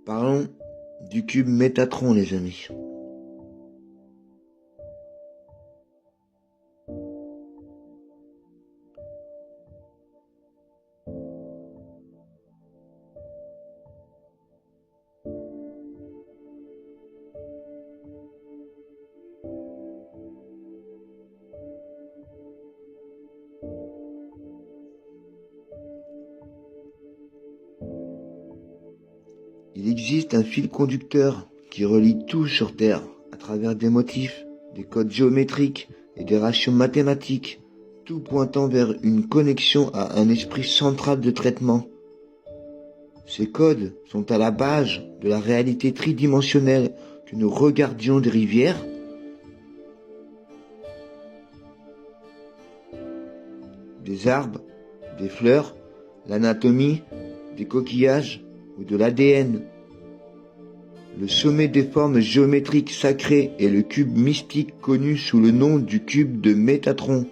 Parlons du cube Métatron, les amis. Il existe un fil conducteur qui relie tout sur Terre à travers des motifs, des codes géométriques et des ratios mathématiques, tout pointant vers une connexion à un esprit central de traitement. Ces codes sont à la base de la réalité tridimensionnelle que nous regardions des rivières, des arbres, des fleurs, l'anatomie, des coquillages ou de l'ADN. Le sommet des formes géométriques sacrées est le cube mystique connu sous le nom du cube de Métatron.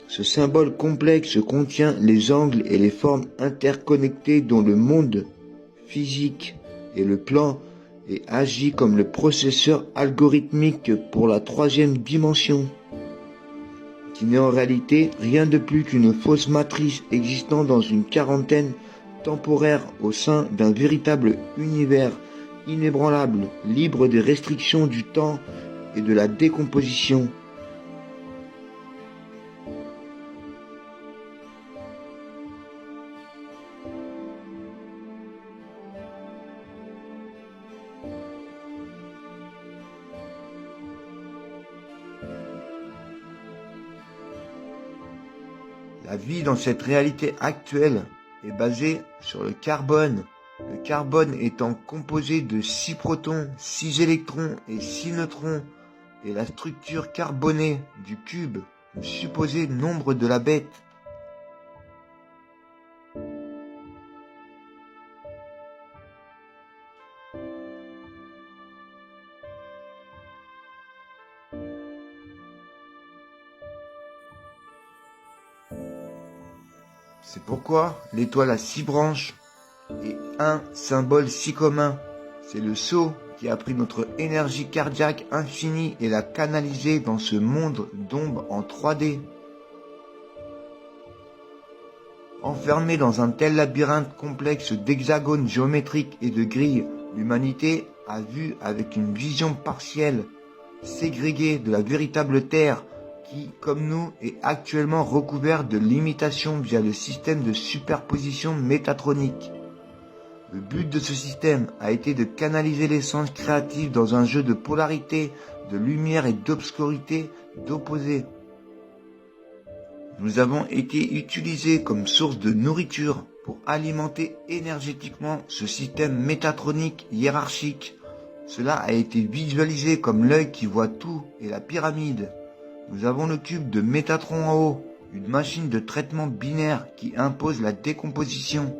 Ce symbole complexe contient les angles et les formes interconnectées dont le monde physique est le plan et agit comme le processeur algorithmique pour la troisième dimension, qui n'est en réalité rien de plus qu'une fausse matrice existant dans une quarantaine temporaire au sein d'un véritable univers inébranlable, libre des restrictions du temps et de la décomposition. La vie dans cette réalité actuelle est basée sur le carbone étant composé de 6 protons, 6 électrons et 6 neutrons, et la structure carbonée du cube, le supposé nombre de la bête. C'est pourquoi l'étoile a 6 branches et un symbole si commun. C'est le sceau qui a pris notre énergie cardiaque infinie et l'a canalisée dans ce monde d'ombre en 3D. Enfermée dans un tel labyrinthe complexe d'hexagones géométriques et de grilles, l'humanité a vu avec une vision partielle, ségrégée de la véritable Terre, qui, comme nous, est actuellement recouvert de limitations via le système de superposition métatronique. Le but de ce système a été de canaliser l'essence créative dans un jeu de polarité, de lumière et d'obscurité, d'opposés. Nous avons été utilisés comme source de nourriture pour alimenter énergétiquement ce système métatronique hiérarchique. Cela a été visualisé comme l'œil qui voit tout et la pyramide. Nous avons le cube de Métatron en haut, une machine de traitement binaire qui impose la décomposition.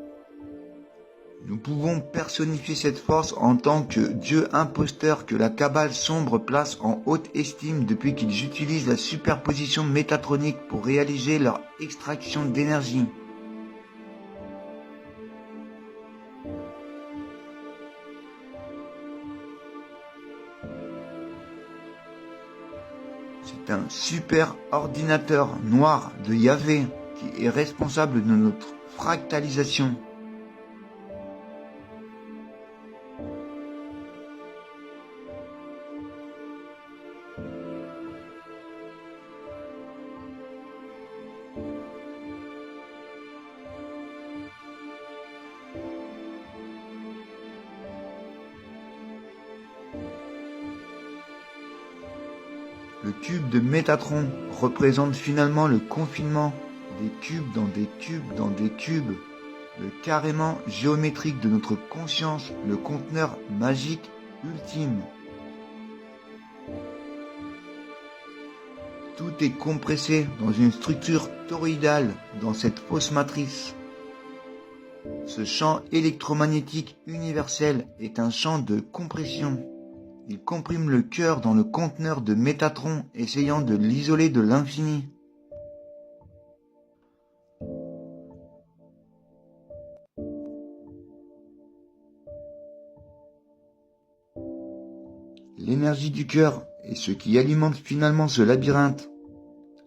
Nous pouvons personnifier cette force en tant que dieu imposteur que la cabale sombre place en haute estime depuis qu'ils utilisent la superposition métatronique pour réaliser leur extraction d'énergie. C'est un super ordinateur noir de Yahvé qui est responsable de notre fractalisation. Le cube de Métatron représente finalement le confinement des cubes dans des cubes dans des cubes, le carrément géométrique de notre conscience, le conteneur magique ultime. Tout est compressé dans une structure toroïdale dans cette fausse matrice. Ce champ électromagnétique universel est un champ de compression. Il comprime le cœur dans le conteneur de Métatron, essayant de l'isoler de l'infini. L'énergie du cœur est ce qui alimente finalement ce labyrinthe.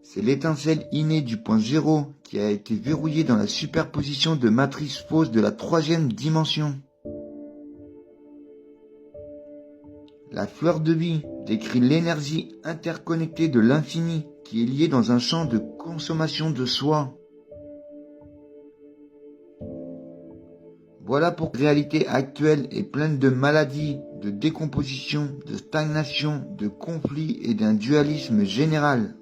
C'est l'étincelle innée du point zéro qui a été verrouillée dans la superposition de matrices fausses de la troisième dimension. La fleur de vie décrit l'énergie interconnectée de l'infini qui est liée dans un champ de consommation de soi. Voilà pour que la réalité actuelle est pleine de maladies, de décomposition, de stagnation, de conflits et d'un dualisme général.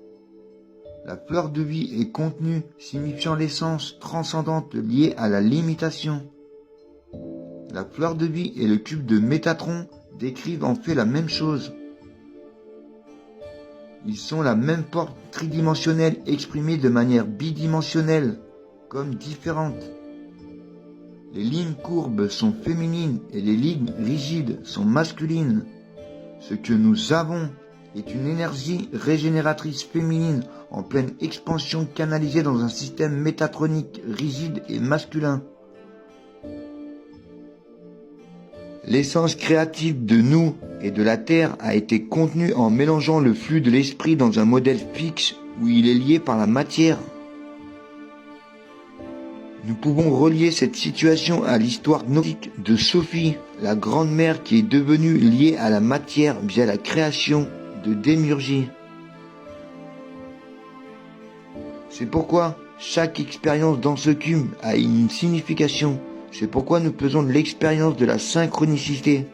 La fleur de vie est contenue, signifiant l'essence transcendante liée à la limitation. La fleur de vie et le cube de Métatron décrivent en fait la même chose. Ils sont la même porte tridimensionnelle exprimée de manière bidimensionnelle, comme différentes. Les lignes courbes sont féminines et les lignes rigides sont masculines. Ce que nous avons est une énergie régénératrice féminine en pleine expansion canalisée dans un système métatronique rigide et masculin. L'essence créative de nous et de la Terre a été contenue en mélangeant le flux de l'esprit dans un modèle fixe où il est lié par la matière. Nous pouvons relier cette situation à l'histoire gnostique de Sophie, la grande mère qui est devenue liée à la matière via la création de Démiurgie. C'est pourquoi chaque expérience dans ce cube a une signification. C'est pourquoi nous faisons de l'expérience de la synchronicité.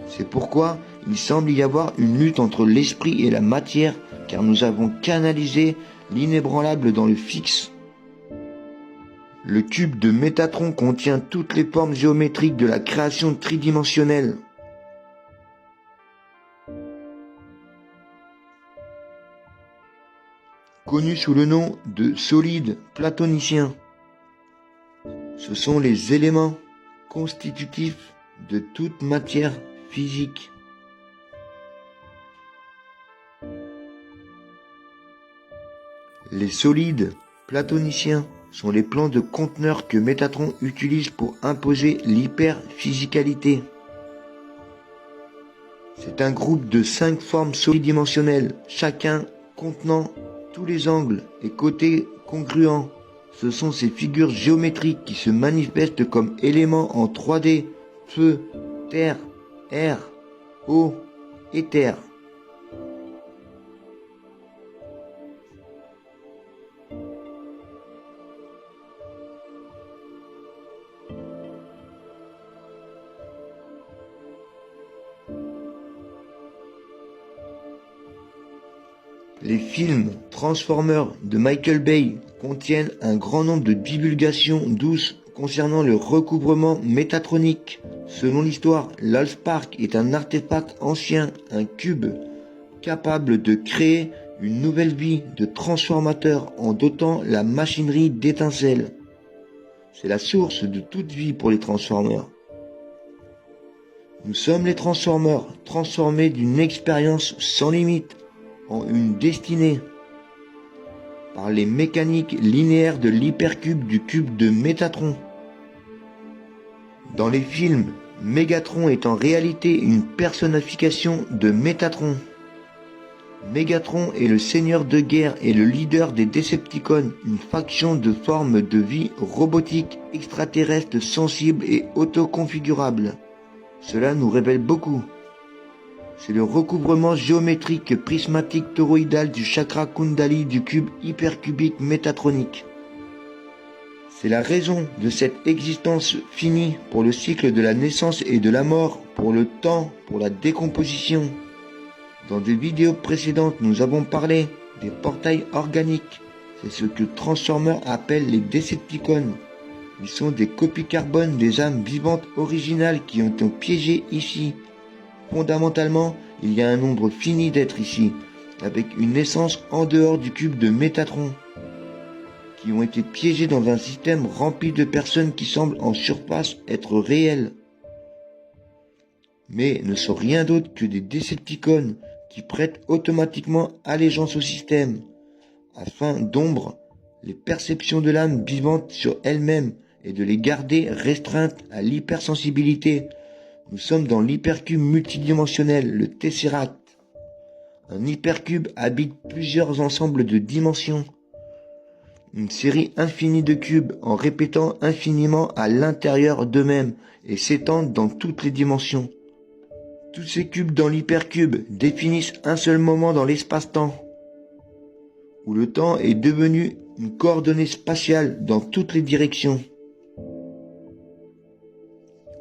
C'est pourquoi il semble y avoir une lutte entre l'esprit et la matière, car nous avons canalisé l'inébranlable dans le fixe. Le cube de Métatron contient toutes les formes géométriques de la création tridimensionnelle. Connu sous le nom de solide platonicien. Ce sont les éléments constitutifs de toute matière physique. Les solides platoniciens sont les plans de conteneurs que Métatron utilise pour imposer l'hyperphysicalité. C'est un groupe de 5 formes solidimensionnelles, chacun contenant tous les angles et côtés congruents. Ce sont ces figures géométriques qui se manifestent comme éléments en 3D, feu, terre, air, eau, éther. Les films Transformers de Michael Bay contiennent un grand nombre de divulgations douces concernant le recouvrement métatronique. Selon l'histoire, l'Allspark est un artefact ancien, un cube, capable de créer une nouvelle vie de transformateur en dotant la machinerie d'étincelles. C'est la source de toute vie pour les Transformers. Nous sommes les Transformers, transformés d'une expérience sans limite en une destinée, par les mécaniques linéaires de l'hypercube du cube de Métatron. Dans les films, Mégatron est en réalité une personnification de Métatron. Mégatron est le seigneur de guerre et le leader des Decepticons, une faction de forme de vie robotique, extraterrestre, sensible et autoconfigurable. Cela nous révèle beaucoup. C'est le recouvrement géométrique prismatique toroïdal du chakra Kundali du cube hypercubique métatronique. C'est la raison de cette existence finie pour le cycle de la naissance et de la mort, pour le temps, pour la décomposition. Dans des vidéos précédentes, nous avons parlé des portails organiques. C'est ce que Transformers appelle les Decepticons. Ils sont des copies carbone des âmes vivantes originales qui ont été piégées ici. Fondamentalement, il y a un nombre fini d'êtres ici, avec une essence en dehors du cube de Métatron, qui ont été piégés dans un système rempli de personnes qui semblent en surface être réelles, mais ne sont rien d'autre que des Decepticons qui prêtent automatiquement allégeance au système, afin d'ombre les perceptions de l'âme vivante sur elle-même et de les garder restreintes à l'hypersensibilité, Nous sommes dans l'hypercube multidimensionnel, le Tesseract. Un hypercube habite plusieurs ensembles de dimensions. Une série infinie de cubes en répétant infiniment à l'intérieur d'eux-mêmes et s'étendent dans toutes les dimensions. Tous ces cubes dans l'hypercube définissent un seul moment dans l'espace-temps, où le temps est devenu une coordonnée spatiale dans toutes les directions.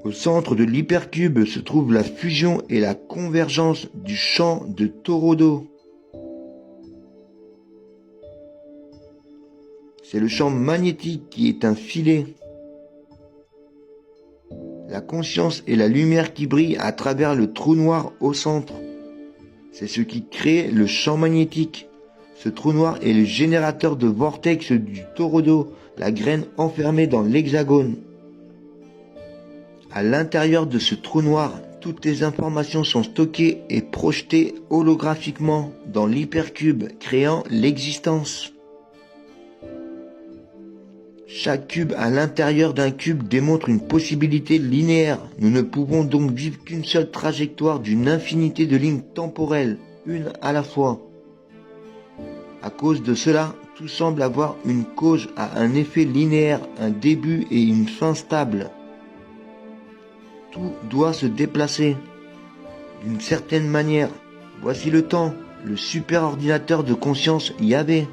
Au centre de l'hypercube se trouve la fusion et la convergence du champ de Torodo. C'est le champ magnétique qui est un filet. La conscience est la lumière qui brille à travers le trou noir au centre. C'est ce qui crée le champ magnétique. Ce trou noir est le générateur de vortex du Torodo, la graine enfermée dans l'hexagone. À l'intérieur de ce trou noir, toutes les informations sont stockées et projetées holographiquement dans l'hypercube, créant l'existence. Chaque cube à l'intérieur d'un cube démontre une possibilité linéaire. Nous ne pouvons donc vivre qu'une seule trajectoire d'une infinité de lignes temporelles, une à la fois. À cause de cela, tout semble avoir une cause à un effet linéaire, un début et une fin stable. Tout doit se déplacer d'une certaine manière. Voici le temps, le superordinateur de conscience Yahvé.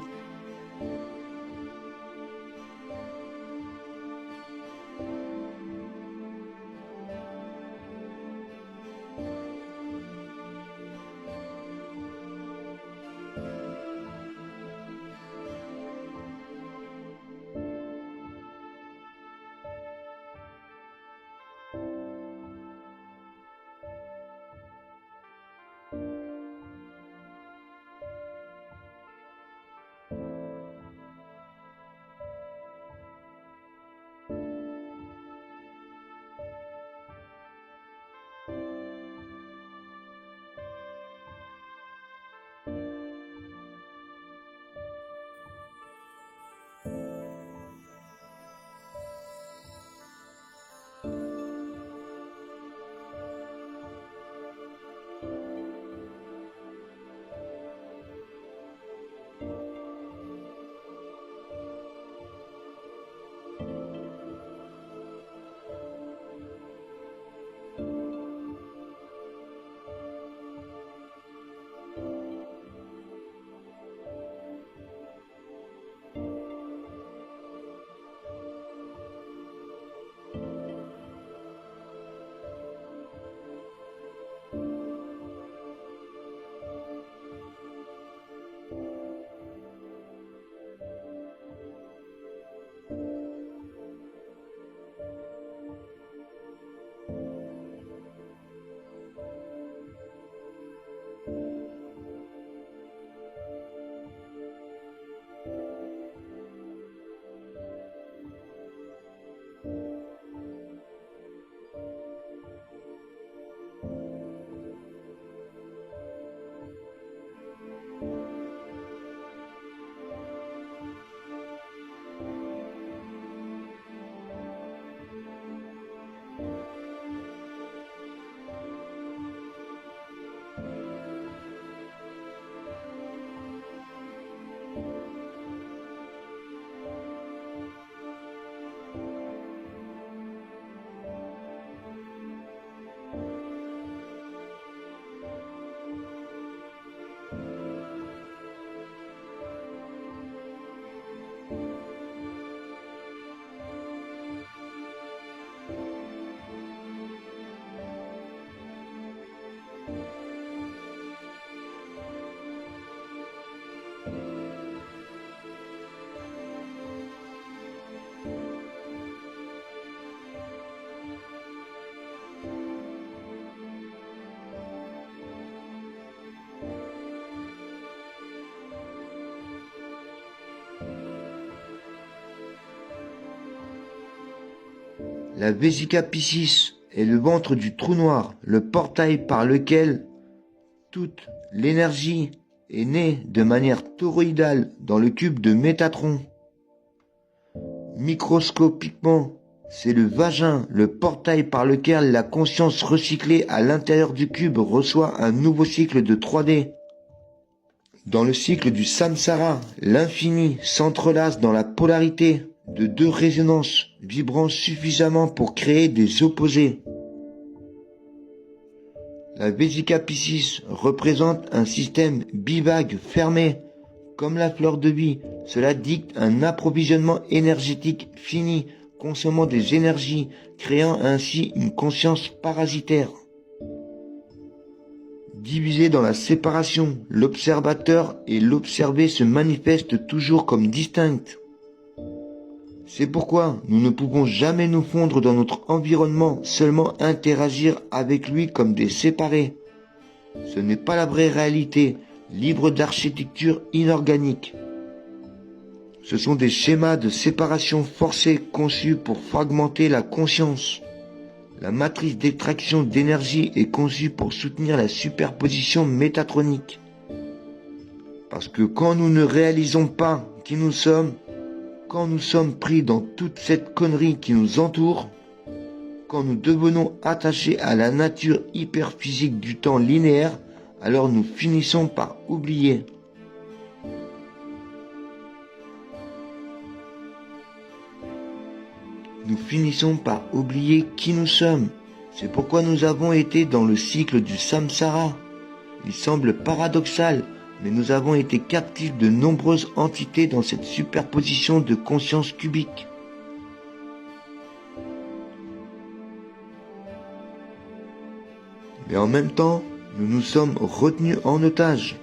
La Vesica Piscis est le ventre du trou noir, le portail par lequel toute l'énergie est née de manière toroïdale dans le cube de Métatron. Microscopiquement, C'est le vagin, le portail par lequel la conscience recyclée à l'intérieur du cube reçoit un nouveau cycle de 3D. Dans le cycle du samsara, l'infini s'entrelace dans la polarité de deux résonances vibrant suffisamment pour créer des opposés. La Vesica Piscis représente un système bivague fermé, comme la fleur de vie. Cela dicte un approvisionnement énergétique fini, consommant des énergies, créant ainsi une conscience parasitaire. Divisé dans la séparation, l'observateur et l'observé se manifestent toujours comme distincts. C'est pourquoi nous ne pouvons jamais nous fondre dans notre environnement, seulement interagir avec lui comme des séparés. Ce n'est pas la vraie réalité, livre d'architecture inorganique. Ce sont des schémas de séparation forcés conçus pour fragmenter la conscience. La matrice d'extraction d'énergie est conçue pour soutenir la superposition métatronique. Parce que quand nous ne réalisons pas qui nous sommes, quand nous sommes pris dans toute cette connerie qui nous entoure, quand nous devenons attachés à la nature hyperphysique du temps linéaire, alors nous finissons par oublier. Nous finissons par oublier qui nous sommes. C'est pourquoi nous avons été dans le cycle du samsara. Il semble paradoxal, mais nous avons été captifs de nombreuses entités dans cette superposition de conscience cubique. Mais en même temps, nous nous sommes retenus en otage.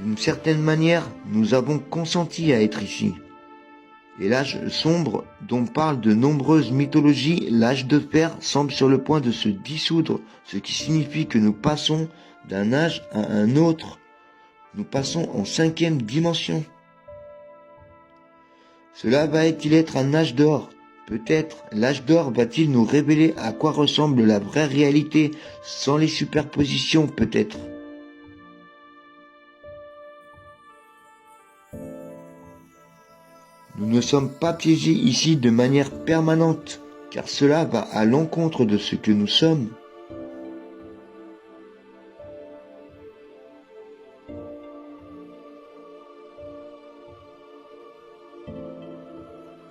D'une certaine manière, nous avons consenti à être ici. Et l'âge sombre, dont parlent de nombreuses mythologies, l'âge de fer semble sur le point de se dissoudre, ce qui signifie que nous passons d'un âge à un autre. Nous passons en 5e dimension. Cela va-t-il être un âge d'or? Peut-être l'âge d'or va-t-il nous révéler à quoi ressemble la vraie réalité sans les superpositions, peut-être. Nous ne sommes pas piégés ici de manière permanente, car cela va à l'encontre de ce que nous sommes.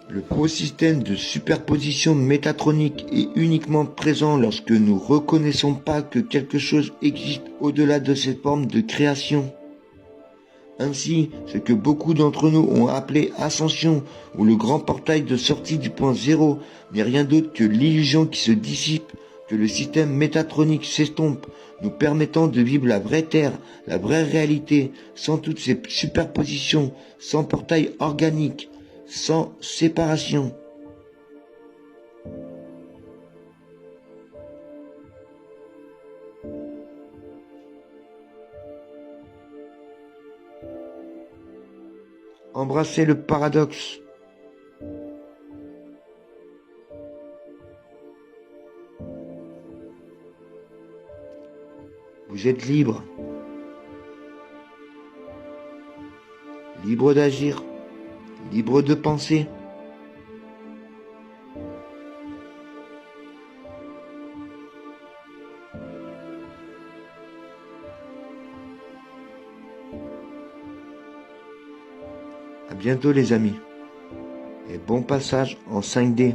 Le faux système de superposition métatronique est uniquement présent lorsque nous ne reconnaissons pas que quelque chose existe au-delà de ces formes de création. Ainsi, ce que beaucoup d'entre nous ont appelé ascension ou le grand portail de sortie du point zéro n'est rien d'autre que l'illusion qui se dissipe, que le système métatronique s'estompe, nous permettant de vivre la vraie terre, la vraie réalité, sans toutes ces superpositions, sans portail organique, sans séparation. Embrassez le paradoxe. Vous êtes libre. Libre d'agir. Libre de penser. À bientôt les amis. Et bon passage en 5D.